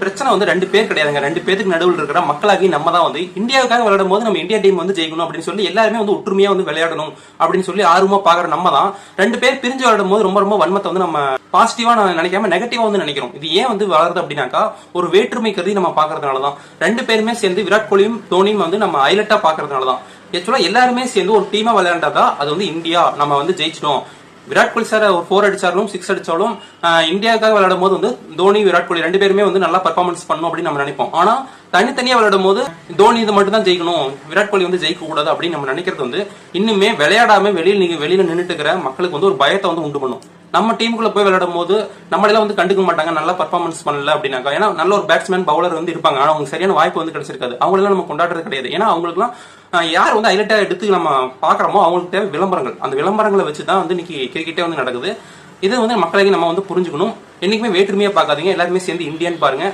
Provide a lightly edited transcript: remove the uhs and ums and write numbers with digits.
பிரச்சனை வந்து ரெண்டு பேர் கிடையாதுங்க. ரெண்டு பேருக்கு நடுவில் இருக்கிற மக்களாகி நம்ம தான் வந்து இந்தியாவுக்காக விளையாடும் போது நம்ம இந்தியா டீம் வந்து ஜெயிக்கணும் அப்படின்னு சொல்லி எல்லாருமே வந்து ஒற்றுமையா வந்து விளையாடணும் அப்படின்னு சொல்லி ஆர்வமா பாக்குற நம்ம தான் ரெண்டு பேர் பிரிஞ்சு விளையாடும் போது ரொம்ப ரொம்ப வன்மத்தை வந்து நம்ம பாசிட்டிவா நினைக்காம நெகட்டிவா வந்து நினைக்கிறோம். இது ஏன் வந்து வளருது அப்படின்னாக்கா ஒரு வேற்றுமை கருதி நம்ம பாக்குறதுனாலதான். ரெண்டு பேருமே சேர்ந்து விராட் கோலியும் தோனியும் வந்து நம்ம ஹைலைட்டா பாக்குறதுனாலதான். ஆக்சுவலா எல்லாருமே சேர்ந்து ஒரு டீமா விளையாண்டாதான் அது வந்து இந்தியா நம்ம வந்து ஜெயிச்சிட்டோம். விராட் கோலி சார் ஒரு 4 அடிச்சாலும் 6 அடிச்சாலும் இந்தியாவுக்காக விளையாடும் போது வந்து தோனி விராட் கோலி ரெண்டு பேருமே வந்து நல்லா பர்ஃபார்மன்ஸ் பண்ணணும் அப்படின்னு நம்ம நினைப்போம். ஆனா தனித்தனியா விளையாடும் போது தோனி இது மட்டும் தான் ஜெயிக்கணும், விராட் கோலி வந்து ஜெயிக்க கூடாது அப்படின்னு நம்ம நினைக்கிறது வந்து இன்னுமே விளையாடாம வெளியில நின்றுட்டு இருக்கிற மக்களுக்கு வந்து ஒரு பயத்தை வந்து உண்டு பண்ணும். நம்ம டீமுக்குள்ள போய் விளையாடும் போது நம்மளெல்லாம் வந்து கண்டுக்க மாட்டாங்க நல்லா பர்ஃபார்மன்ஸ் பண்ணல அப்படின்னாக்கா. ஏன்னா நல்ல ஒரு பேட்ஸ்மேன் பவுலர் வந்து இருப்பாங்க, ஆனா அவங்க சரியான வாய்ப்பு வந்து கிடைச்சிருக்காது. அவங்களெல்லாம் நம்ம கொண்டாடுறது கிடையாது. ஏன்னா அவங்களுக்குலாம் யார் வந்து ஹைலைட்டா எடுத்து நம்ம பாக்குறோமோ அவங்களுக்கு தேவை விளம்பரங்கள். அந்த விளம்பரங்களை வச்சுதான் வந்து இன்னைக்கு கிரிக்கெட்டே வந்து நடக்குது. இது வந்து மக்களுக்கு நம்ம வந்து புரிஞ்சுக்கணும். என்னைக்குமே வேற்றுமையா பார்க்காதீங்க, எல்லாருமே சேர்ந்து இந்தியன் பாருங்க.